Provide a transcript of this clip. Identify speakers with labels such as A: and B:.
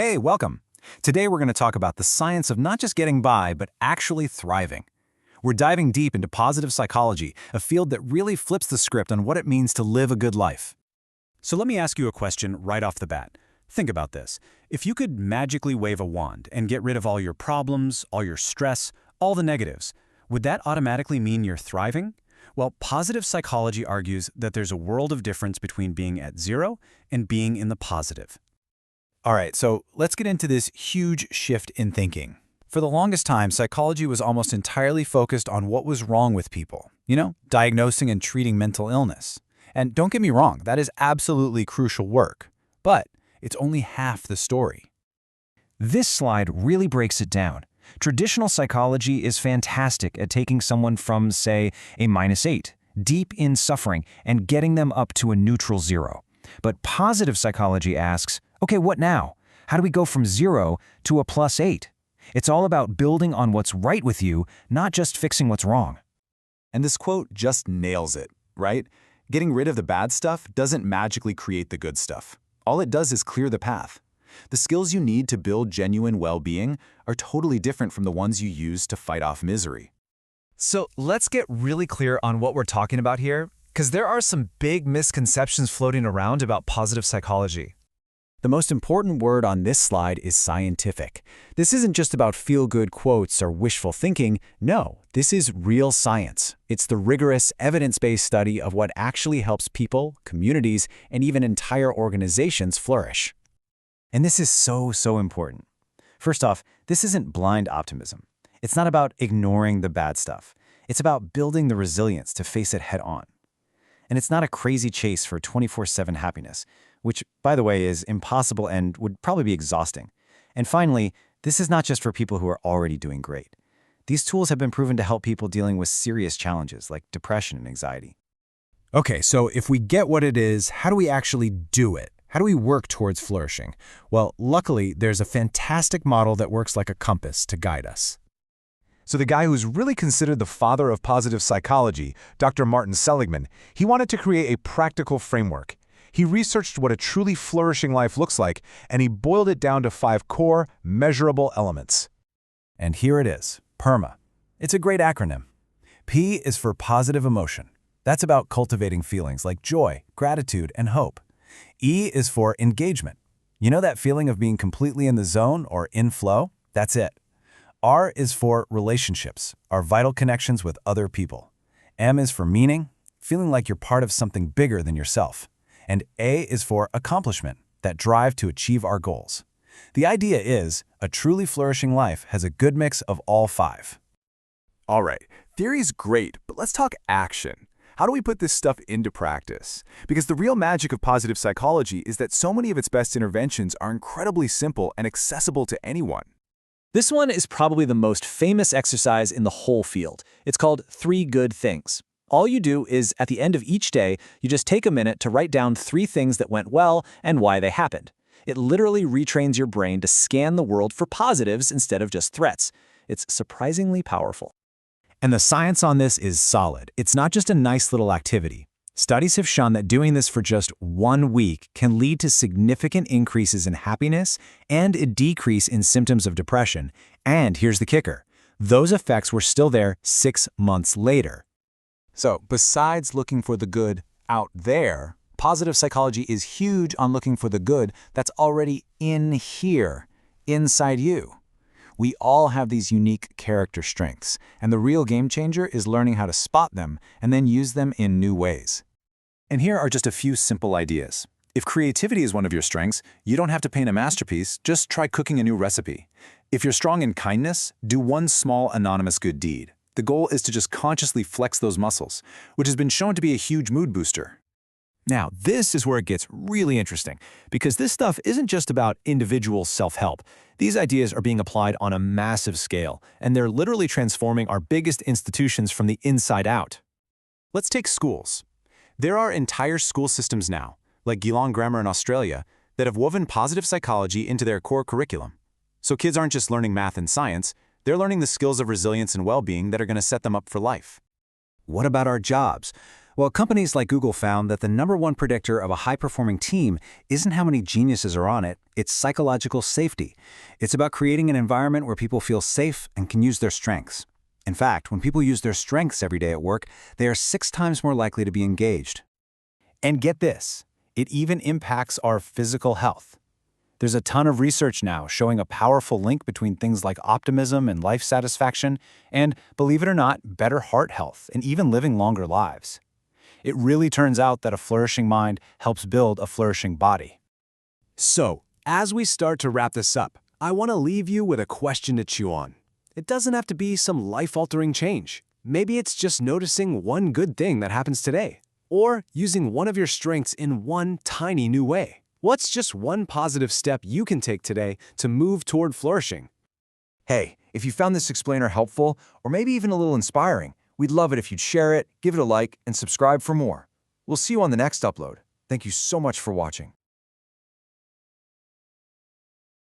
A: Hey, welcome. Today we're going to talk about the science of not just getting by, but actually thriving. We're diving deep into positive psychology, a field that really flips the script on what it means to live a good life. So let me ask you a question right off the bat. Think about this. If you could magically wave a wand and get rid of all your problems, all your stress, all the negatives, would that automatically mean you're thriving? Well, positive psychology argues that there's a world of difference between being at zero and being in the positive. All right, so let's get into this huge shift in thinking. For the longest time, psychology was almost entirely focused on what was wrong with people. Diagnosing and treating mental illness. And don't get me wrong, that is absolutely crucial work. But it's only half the story. This slide really breaks it down. Traditional psychology is fantastic at taking someone from, say, a -8, deep in suffering, and getting them up to a neutral 0. But positive psychology asks, okay, what now? How do we go from 0 to a +8? It's all about building on what's right with you, not just fixing what's wrong.
B: And this quote just nails it, right? Getting rid of the bad stuff doesn't magically create the good stuff. All it does is clear the path. The skills you need to build genuine well-being are totally different from the ones you use to fight off misery.
C: So let's get really clear on what we're talking about here, because there are some big misconceptions floating around about positive psychology.
A: The most important word on this slide is scientific. This isn't just about feel-good quotes or wishful thinking. No, this is real science. It's the rigorous, evidence-based study of what actually helps people, communities, and even entire organizations flourish. And this is so important. First off, this isn't blind optimism. It's not about ignoring the bad stuff. It's about building the resilience to face it head-on. And it's not a crazy chase for 24/7 happiness, which, by the way, is impossible and would probably be exhausting. And finally, this is not just for people who are already doing great. These tools have been proven to help people dealing with serious challenges like depression and anxiety.
D: Okay, so if we get what it is, how do we actually do it? How do we work towards flourishing? Well, luckily, there's a fantastic model that works like a compass to guide us.
E: So the guy who's really considered the father of positive psychology, Dr. Martin Seligman, he wanted to create a practical framework. He researched what a truly flourishing life looks like, and he boiled it down to 5 core, measurable elements.
A: And here it is, PERMA. It's a great acronym. P is for positive emotion. That's about cultivating feelings like joy, gratitude, and hope. E is for engagement. You know that feeling of being completely in the zone or in flow? That's it. R is for relationships, our vital connections with other people. M is for meaning, feeling like you're part of something bigger than yourself. And A is for accomplishment, that drive to achieve our goals. The idea is, a truly flourishing life has a good mix of all 5.
E: All right, theory's great, but let's talk action. How do we put this stuff into practice? Because the real magic of positive psychology is that so many of its best interventions are incredibly simple and accessible to anyone.
C: This one is probably the most famous exercise in the whole field. It's called 3 good things. All you do is, at the end of each day, you just take a minute to write down 3 things that went well and why they happened. It literally retrains your brain to scan the world for positives instead of just threats. It's surprisingly powerful.
A: And the science on this is solid. It's not just a nice little activity. Studies have shown that doing this for just 1 week can lead to significant increases in happiness and a decrease in symptoms of depression. And here's the kicker. Those effects were still there 6 months later.
B: So, besides looking for the good out there, positive psychology is huge on looking for the good that's already in here, inside you. We all have these unique character strengths, and the real game changer is learning how to spot them and then use them in new ways.
A: And here are just a few simple ideas. If creativity is one of your strengths, you don't have to paint a masterpiece, just try cooking a new recipe. If you're strong in kindness, do one small anonymous good deed. The goal is to just consciously flex those muscles, which has been shown to be a huge mood booster.
D: Now, this is where it gets really interesting, because this stuff isn't just about individual self-help. These ideas are being applied on a massive scale, and they're literally transforming our biggest institutions from the inside out.
B: Let's take schools. There are entire school systems now, like Geelong Grammar in Australia, that have woven positive psychology into their core curriculum. So kids aren't just learning math and science, they're learning the skills of resilience and well-being that are going to set them up for life.
A: What about our jobs? Well, companies like Google found that the #1 predictor of a high-performing team isn't how many geniuses are on it, it's psychological safety. It's about creating an environment where people feel safe and can use their strengths. In fact, when people use their strengths every day at work, they are 6 times more likely to be engaged.
D: And get this, it even impacts our physical health. There's a ton of research now showing a powerful link between things like optimism and life satisfaction, and, believe it or not, better heart health and even living longer lives. It really turns out that a flourishing mind helps build a flourishing body.
F: So, as we start to wrap this up, I want to leave you with a question to chew on. It doesn't have to be some life-altering change. Maybe it's just noticing one good thing that happens today, or using one of your strengths in one tiny new way. What's just one positive step you can take today to move toward flourishing?
G: Hey, if you found this explainer helpful, or maybe even a little inspiring, we'd love it if you'd share it, give it a like, and subscribe for more. We'll see you on the next upload. Thank you so much for watching.